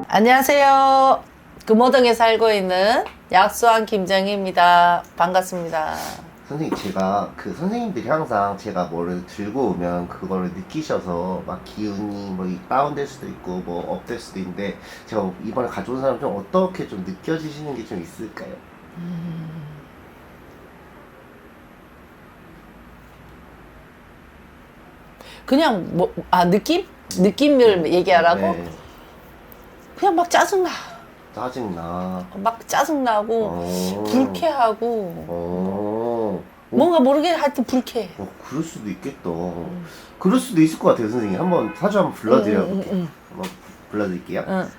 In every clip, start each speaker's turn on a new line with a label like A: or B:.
A: 안녕하세요. 금호동에 살고 있는 약수왕 김정희입니다. 반갑습니다.
B: 선생님, 제가 선생님들이 항상 제가 뭐를 들고 오면 그거를 느끼셔서 막 기운이 뭐 다운될 수도 있고 뭐 업될 수도 있는데, 제가 이번에 가져온 사람 좀 어떻게 좀 느껴지시는 게 좀 있을까요?
A: 그냥 느낌? 느낌을 얘기하라고?
B: 네.
A: 그냥 막 짜증나.
B: 짜증나.
A: 막 짜증나고 불쾌하고 뭔가 모르게 하여튼 불쾌해.
B: 그럴 수도 있겠다. 그럴 수도 있을 것 같아요, 선생님. 한번 사주 한번 불러드려볼게요. 한번 불러드릴게요.
A: 응.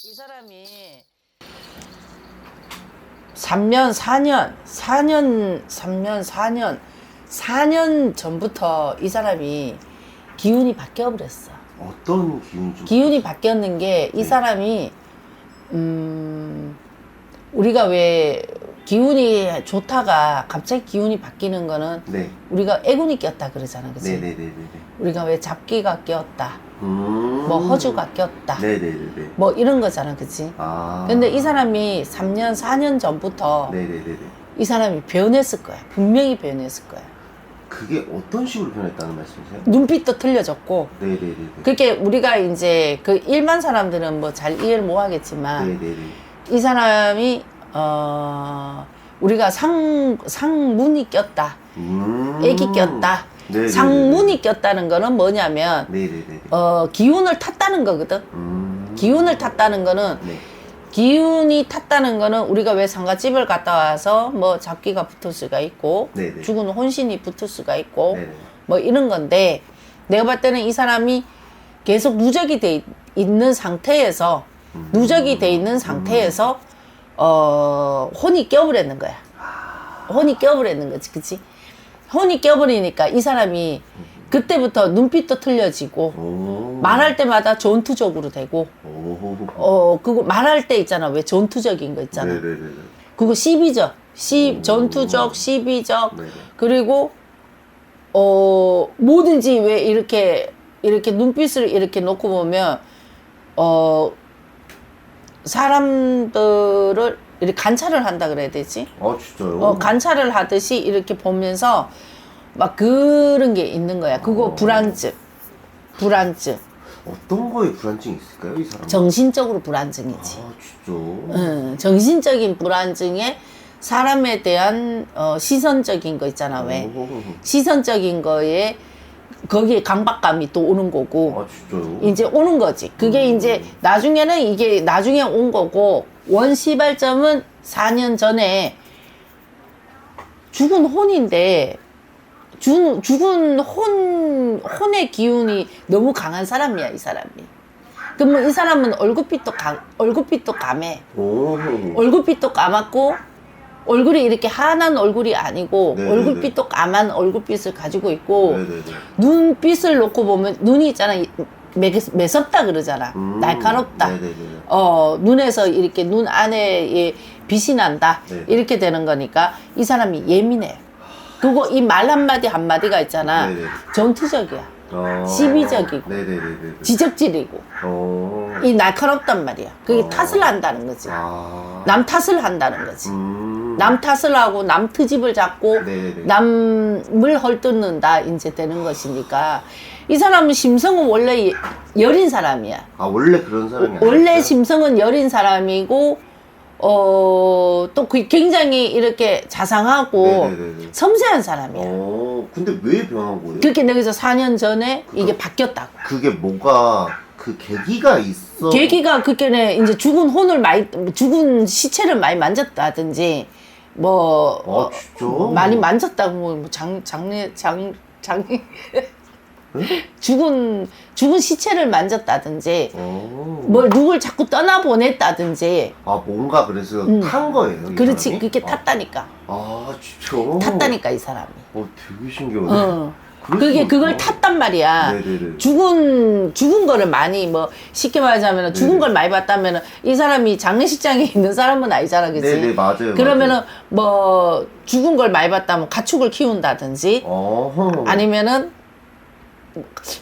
A: 이 사람이 4년 전부터 이 사람이 기운이 바뀌어 버렸어.
B: 어떤 기운 좀?
A: 기운이 바뀌었는 게 이
B: 네.
A: 사람이 우리가 왜 기운이 좋다가 갑자기 기운이 바뀌는 거는
B: 네.
A: 우리가 애군이 꼈다 그러잖아, 그치?
B: 네네네네네.
A: 우리가 왜 잡기가 꼈다, 뭐 허주가 꼈다,
B: 네네네네.
A: 뭐 이런 거잖아, 그치?
B: 아.
A: 근데 이 사람이 3년, 4년 전부터
B: 네네네네.
A: 이 사람이 변했을 거야. 분명히 변했을 거야.
B: 그게 어떤 식으로 변했다는 말씀이세요?
A: 눈빛도 틀려졌고,
B: 네네네네.
A: 그렇게 우리가 이제 그 일반 사람들은 뭐 잘 이해를 못 하겠지만,
B: 네네네.
A: 이 사람이 우리가 상문이 꼈다, 애기 꼈다.
B: 네네네네.
A: 상문이 꼈다는 거는 뭐냐면
B: 네네네.
A: 기운을 탔다는 거거든. 기운을 탔다는 거는,
B: 네.
A: 기운이 탔다는 거는 우리가 왜 상가집을 갔다 와서 뭐 잡기가 붙을 수가 있고,
B: 네네.
A: 죽은 혼신이 붙을 수가 있고,
B: 네네.
A: 뭐 이런 건데, 내가 봤을 때는 이 사람이 계속 누적이 돼 있는 상태에서 혼이 껴버렸는 거야. 혼이 껴버렸는 거지, 그치? 혼이 껴버리니까 이 사람이 그때부터 눈빛도 틀려지고, 말할 때마다 전투적으로 되고, 그거 말할 때 있잖아. 왜 전투적인 거 있잖아.
B: 네네네.
A: 그거 시비적, 전투적, 시비적,
B: 네네.
A: 그리고, 뭐든지 왜 이렇게 눈빛을 이렇게 놓고 보면, 사람들을 이렇게 관찰을 한다 그래야 되지?
B: 아, 진짜요?
A: 관찰을 하듯이 이렇게 보면서 막 그런 게 있는 거야. 그거 불안증.
B: 어떤 거에 불안증이 있을까요, 이 사람?
A: 정신적으로 불안증이지.
B: 아, 진짜?
A: 정신적인 불안증에 사람에 대한 시선적인 거 있잖아. 왜? 시선적인 거에 거기에 강박감이 또 오는 거고.
B: 아, 진짜요?
A: 이제 오는 거지. 그게 이제 나중에는 이게 나중에 온 거고, 원시발점은 4년 전에 죽은 혼인데, 죽은 혼의 기운이 너무 강한 사람이야, 이 사람이. 그러면 이 사람은 얼굴빛도 감해. 얼굴빛도 까맣고, 얼굴이 이렇게 환한 얼굴이 아니고,
B: 네네네.
A: 얼굴빛도 까만 얼굴빛을 가지고 있고,
B: 네네네.
A: 눈빛을 놓고 보면 눈이 있잖아. 매섭다 그러잖아. 날카롭다.
B: 네네네.
A: 눈에서 이렇게 눈 안에 빛이 난다.
B: 네.
A: 이렇게 되는 거니까 이 사람이 예민해. 그리고 이 말 한마디 한마디가 있잖아.
B: 네네.
A: 전투적이야. 시비적이고.
B: 네네네네.
A: 지적질이고. 이 날카롭단 말이야. 그게 탓을 한다는 거지. 남 탓을 한다는 거지. 남 탓을 하고 남 트집을 잡고
B: 네네네.
A: 남을 헐뜯는다 이제 되는 것이니까, 이 사람은 심성은 원래 여린 사람이야.
B: 아, 원래 그런 사람이
A: 원래
B: 아니었어요?
A: 심성은 여린 사람이고, 또 굉장히 이렇게 자상하고
B: 네네네네.
A: 섬세한 사람이야.
B: 근데 왜 변한 거예요?
A: 그렇게 여기서 4년 전에 이게 바뀌었다고.
B: 그게 뭐가 그 계기가 있어.
A: 계기가 그게네 이제 죽은 시체를 많이 만졌다든지 뭐
B: 진짜?
A: 많이 만졌다고 뭐 장례 죽은 시체를 만졌다든지 뭘 누굴 자꾸 떠나보냈다든지
B: 뭔가 그래서 탄 거예요. 이
A: 그렇지
B: 사람이?
A: 그게 탔다니까
B: 진짜?
A: 탔다니까 이 사람이
B: 되게 신기하네.
A: 그게 그걸 탔단 말이야.
B: 네네네.
A: 죽은 거를 많이 뭐 쉽게 말하자면 죽은 걸 많이 봤다면 이 사람이 장례식장에 있는 사람은 아니잖아, 그치?
B: 네네, 맞아요.
A: 그러면은 뭐 죽은 걸 많이 봤다면 가축을 키운다든지 아니면은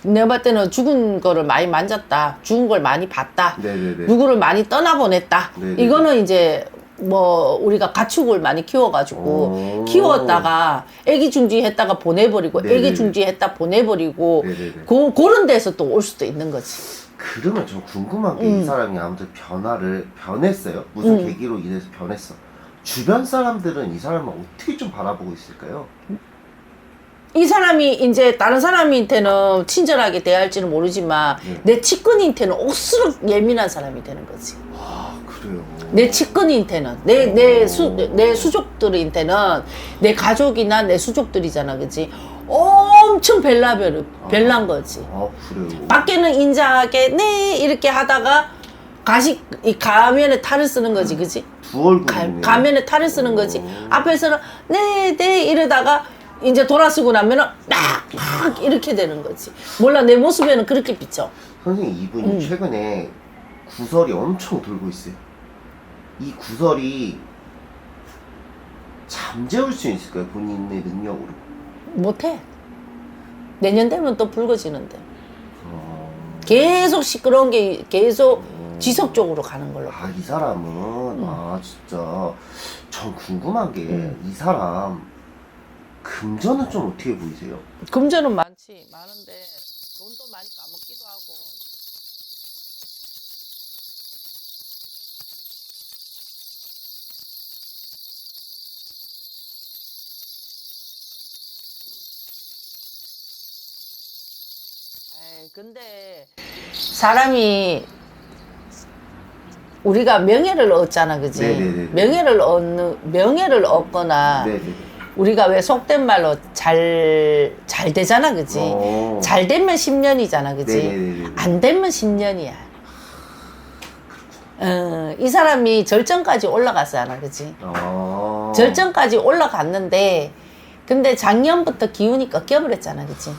A: 내가 봤을 때는 죽은 거를 많이 만졌다, 죽은 걸 많이 봤다,
B: 네네네.
A: 누구를 많이 떠나보냈다.
B: 네네네.
A: 이거는 이제 뭐 우리가 가축을 많이 키워가지고 키웠다가 애기 중지했다가 보내버리고
B: 네네네.
A: 애기 중지했다 보내버리고
B: 네네네.
A: 그런 데서 또 올 수도 있는 거지.
B: 그러면 저 궁금한 게 이 사람이 아무튼 변했어요? 무슨 계기로 인해서 변했어? 주변 사람들은 이 사람을 어떻게 좀 바라보고 있을까요?
A: 이 사람이 이제 다른 사람한테는 친절하게 대할지는 모르지만 내 측근한테는 억수로 예민한 사람이 되는 거지.
B: 그래요.
A: 내 측근한테는 내 수족들한테는 내 가족이나 내 수족들이잖아, 그치? 엄청 별난 거지.
B: 그래요.
A: 밖에는 인자하게 네 이렇게 하다가 이 가면에 탈을 쓰는 거지, 그치?
B: 두 얼굴이네.
A: 가면에 탈을 쓰는 거지. 앞에서는 네 이러다가 이제 돌아서고 나면은 막 이렇게 되는 거지. 몰라, 내 모습에는 그렇게 비쳐.
B: 선생님, 이분이 최근에 구설이 엄청 돌고 있어요. 이 구설이 잠재울 수 있을까요? 본인의 능력으로?
A: 못해. 내년 되면 또 붉어지는데. 계속 시끄러운 게 계속 지속적으로 가는 걸로.
B: 이 사람은 진짜 전 궁금한 게 이 사람 금전은 좀 어떻게 보이세요?
A: 금전은 많은데 돈도 많이 까먹기도 하고. 근데 사람이 우리가 명예를 얻잖아, 그지?
B: 네네네.
A: 명예를 얻거나
B: 네네.
A: 우리가 왜 속된 말로 잘 되잖아, 그지? 잘 되면 10년이잖아, 그지?
B: 네네네.
A: 안 되면 10년이야. 이 사람이 절정까지 올라갔잖아, 그지? 절정까지 올라갔는데, 근데 작년부터 기운이 꺾여버렸잖아, 그지?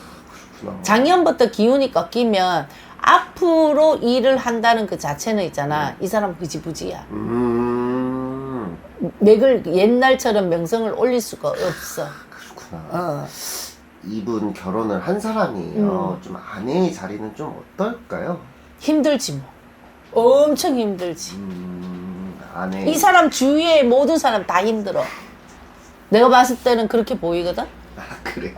A: 작년부터 기운이 꺾이면 앞으로 일을 한다는 그 자체는 있잖아. 이 사람 흐지부지야. 옛날처럼 명성을 올릴 수가 없어.
B: 그렇구나. 이분 결혼을 한 사람이에요. 좀 아내의 자리는 좀 어떨까요?
A: 힘들지 뭐. 엄청 힘들지.
B: 아내.
A: 이 사람 주위의 모든 사람 다 힘들어. 내가 봤을 때는 그렇게 보이거든.
B: 그래.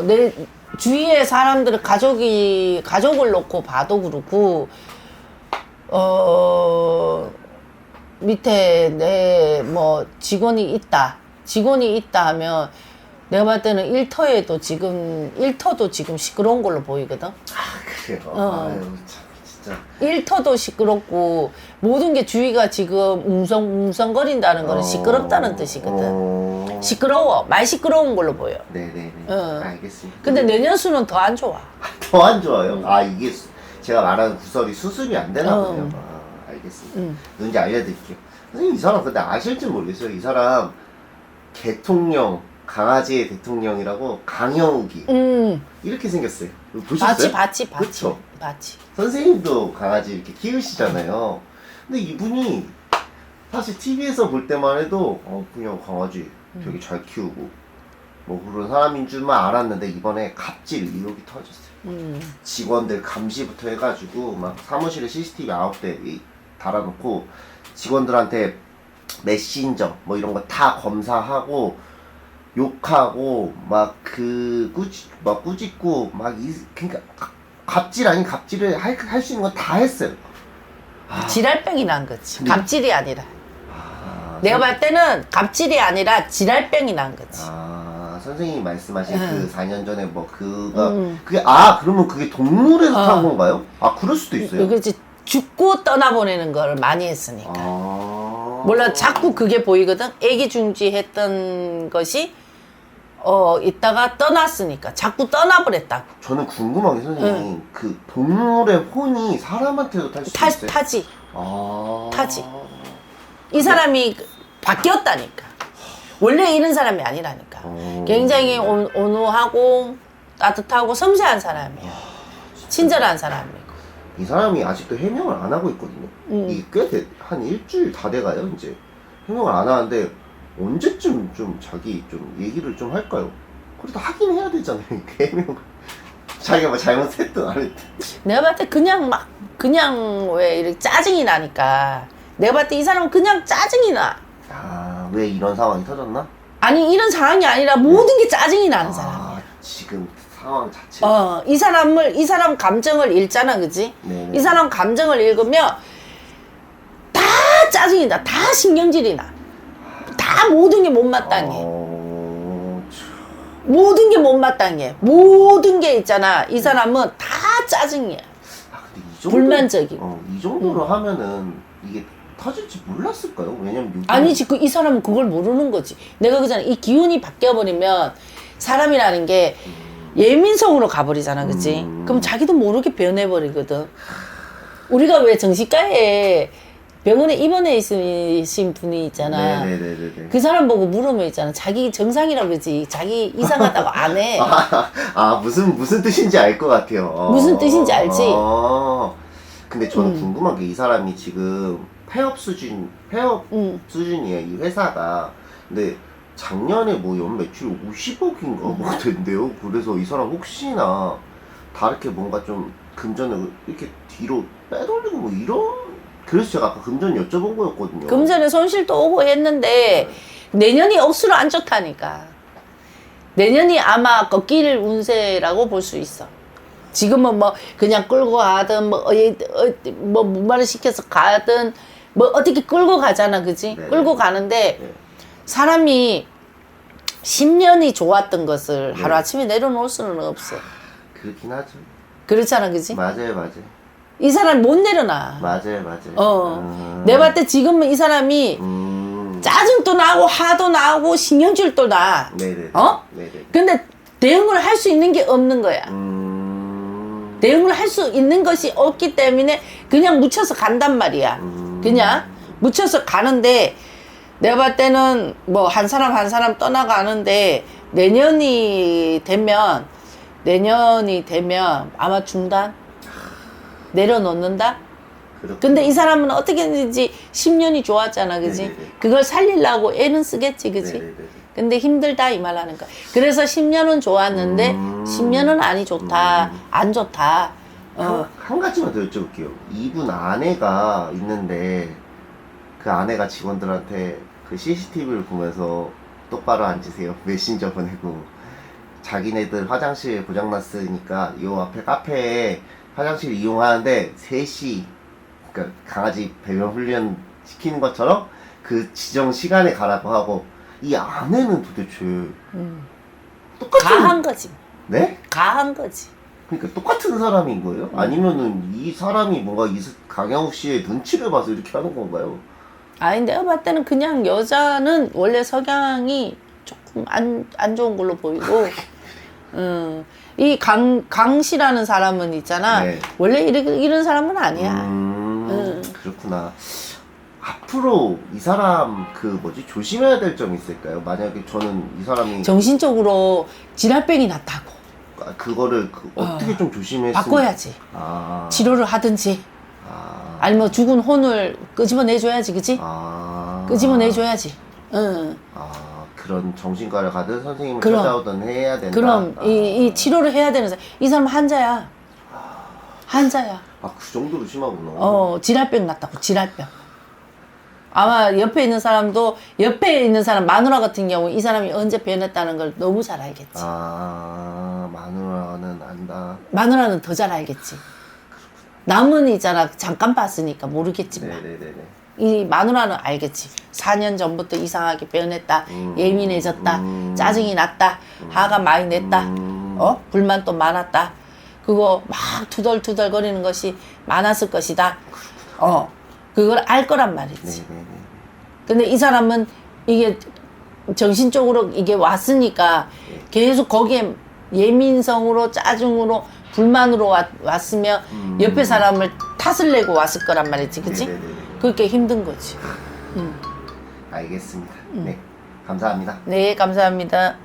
A: 내 주위의 사람들은 가족을 놓고 봐도 그렇고, 밑에 내 뭐 직원이 있다 하면 내가 봤을 때는 일터도 지금 시끄러운 걸로 보이거든.
B: 그래요. 아유, 참, 진짜.
A: 일터도 시끄럽고 모든 게 주위가 지금 웅성거린다는 거는 시끄럽다는 뜻이거든. 시끄러워. 많이 시끄러운 걸로 보여.
B: 네네네. 알겠습니다.
A: 근데 내년수는 더 안 좋아.
B: 더 안 좋아요? 이게 제가 말하는 구설이 수습이 안 되나 보네요. 알겠습니다. 누군지 알려드릴게요. 선생님, 이 사람 근데 아실지 모르겠어요. 이 사람 대통령, 강아지의 대통령이라고 강영욱이 이렇게 생겼어요. 보셨어요?
A: 봤지.
B: 그쵸?
A: 봤지.
B: 선생님도 강아지 이렇게 키우시잖아요. 근데 이분이 사실 TV에서 볼 때만 해도 그냥 강아지 되게 잘 키우고 뭐 그런 사람인 줄만 알았는데 이번에 갑질 의혹이 터졌어요. 직원들 감시부터 해가지고 막 사무실에 CCTV 9대 달아놓고 직원들한테 메신저 뭐 이런 거 다 검사하고 욕하고 막 꾸짖고 그러니까 갑질 아닌 갑질을 할 수 있는 건 다 했어요.
A: 지랄병이 난 거지. 갑질이 아니라. 내가 봤을 때는 갑질이 아니라 지랄병이 난 거지.
B: 선생님이 말씀하신
A: 응.
B: 그 4년 전에 뭐 그가
A: 응.
B: 그게 그러면 그게 동물에서 탄 건가요? 그럴 수도 있어요.
A: 그렇지. 죽고 떠나보내는 걸 많이 했으니까. 몰라, 자꾸 그게 보이거든. 애기 중지했던 것이 있다가 떠났으니까 자꾸 떠나버렸다고.
B: 저는 궁금한 게 선생님 그 동물의 혼이 사람한테도 탈 수 있어요?
A: 타지.
B: 아.
A: 타지. 이 사람이 바뀌었다니까. 원래 이런 사람이 아니라니까. 굉장히 온화하고 따뜻하고 섬세한 사람이야. 친절한 사람이고.
B: 이 사람이 아직도 해명을 안 하고 있거든요. 이게 한 일주일 다 돼가요, 이제. 해명을 안 하는데, 언제쯤 좀 자기 좀 얘기를 좀 할까요? 그래도 하긴 해야 되잖아요, 이렇게 해명을. 자기가 뭐 잘못했든 안 했든.
A: 내가 봤을 때 그냥 왜 이렇게 짜증이 나니까. 내가 봤을 때 이 사람은 그냥 짜증이 나.
B: 왜 이런 상황이 터졌나?
A: 아니, 이런 상황이 아니라 모든 게 짜증이 나는 사람이야.
B: 지금 상황 자체.
A: 이 사람 감정을 읽잖아, 그지?
B: 네네.
A: 이 사람 감정을 읽으면 다 짜증이 나. 다 신경질이 나. 다 모든 게 못마땅해. 모든 게 못마땅해. 모든 게 있잖아. 이 사람은 다 짜증이야.
B: 근데 이 정도,
A: 불만적이고.
B: 이 정도로 하면은 이게 터질지 몰랐을까요? 왜냐면 요즘
A: 아니지, 이 사람은 그걸 모르는 거지. 내가 그잖아. 이 기운이 바뀌어버리면 사람이라는 게 예민성으로 가버리잖아, 그치? 그럼 자기도 모르게 변해버리거든. 우리가 왜 정신과에 병원에 입원해 있으신 분이 있잖아.
B: 네네네네.
A: 그 사람 보고 물으면 있잖아. 자기 정상이라고 그러지. 자기 이상하다고 안 해.
B: 무슨 뜻인지 알 것 같아요.
A: 무슨 뜻인지 알지?
B: 근데 저는 궁금한 게 이 사람이 지금 폐업 수준이에요, 이 회사가. 근데 작년에 뭐 연 매출 50억인가 뭐 된대요. 그래서 이 사람 혹시나 다르게 뭔가 좀 금전을 이렇게 뒤로 빼돌리고 뭐 이런, 그래서 제가 아까 금전 여쭤본 거였거든요.
A: 금전에 손실도 오고 했는데 내년이 억수로 안 좋다니까. 내년이 아마 꺾일 운세라고 볼 수 있어. 지금은 뭐 그냥 끌고 가든 뭐 무마를 시켜서 가든 뭐 어떻게 끌고 가잖아, 그지?
B: 네네.
A: 끌고 가는데
B: 네.
A: 사람이 10년이 좋았던 것을
B: 네.
A: 하루아침에 내려놓을 수는 없어.
B: 그렇긴 하죠.
A: 그렇잖아, 그지?
B: 맞아요.
A: 이 사람이 못 내려놔.
B: 맞아요.
A: 내가 봤을 때 지금은 이 사람이 짜증도 나고 화도 나고 신경질도 나.
B: 네네. 네네.
A: 근데 대응을 할 수 있는 게 없는 거야. 대응을 할 수 있는 것이 없기 때문에 그냥 묻혀서 간단 말이야. 그냥 묻혀서 가는데 내가 봤을 때는 뭐 한 사람 떠나가는데 내년이 되면 아마 중단? 내려놓는다?
B: 그렇구나.
A: 근데 이 사람은 어떻게든지 10년이 좋았잖아, 그지?
B: 네네네.
A: 그걸 살리려고 애는 쓰겠지, 그지?
B: 네네네.
A: 근데 힘들다 이 말 하는 거야. 그래서 10년은 좋았는데 10년은 아니 좋다, 안 좋다.
B: 한 가지만 더 여쭤볼게요. 이분 아내가 있는데 그 아내가 직원들한테 그 CCTV를 보면서 똑바로 앉으세요, 메신저 보내고, 자기네들 화장실 고장났으니까 요 앞에 카페에 화장실 이용하는데 3시, 그러니까 강아지 배변 훈련 시키는 것처럼 그 지정 시간에 가라고 하고, 이 아내는 도대체
A: 가한 거지.
B: 네?
A: 가한 거지.
B: 그러니까 똑같은 사람인 거예요? 아니면은 이 사람이 뭔가 강영욱 씨의 눈치를 봐서 이렇게 하는 건가요?
A: 아니, 내가 봤을 때는 그냥 여자는 원래 석양이 조금 안 좋은 걸로 보이고, 이 강씨라는 사람은 있잖아.
B: 네.
A: 원래 이런 사람은 아니야.
B: 그렇구나. 앞으로 이 사람 조심해야 될 점이 있을까요? 만약에 저는 이 사람이
A: 정신적으로 질환병이 났다고.
B: 그거를 어떻게 좀 조심했으면
A: 바꿔야지. 치료를 하든지. 아니면 죽은 혼을 끄집어내줘야지, 그치? 끄집어내줘야지.
B: 그런 정신과를 가든 선생님을
A: 그럼.
B: 찾아오든 해야 된다.
A: 그럼 이 치료를 해야 되는 사람. 이 사람 환자야. 환자야.
B: 그 정도로 심하구나.
A: 질환병 났다고, 질환병. 아마 옆에 있는 사람 마누라 같은 경우 이 사람이 언제 변했다는 걸 너무 잘 알겠지.
B: 마누라는 안다.
A: 마누라는 더 잘 알겠지. 남은 있잖아, 잠깐 봤으니까 모르겠지만.
B: 네네네네.
A: 이 마누라는 알겠지. 4년 전부터 이상하게 변했다. 예민해졌다. 짜증이 났다. 화가 많이 냈다. 불만도 많았다. 그거 막 투덜투덜 거리는 것이 많았을 것이다. 그걸 알 거란 말이지.
B: 네네네.
A: 근데 이 사람은 이게 정신적으로 이게 왔으니까 계속 거기에 예민성으로 짜증으로 불만으로 왔으면 옆에 사람을 탓을 내고 왔을 거란 말이지. 그치?
B: 네네네네.
A: 그렇게 힘든 거지.
B: 알겠습니다. 네, 감사합니다.
A: 네, 감사합니다.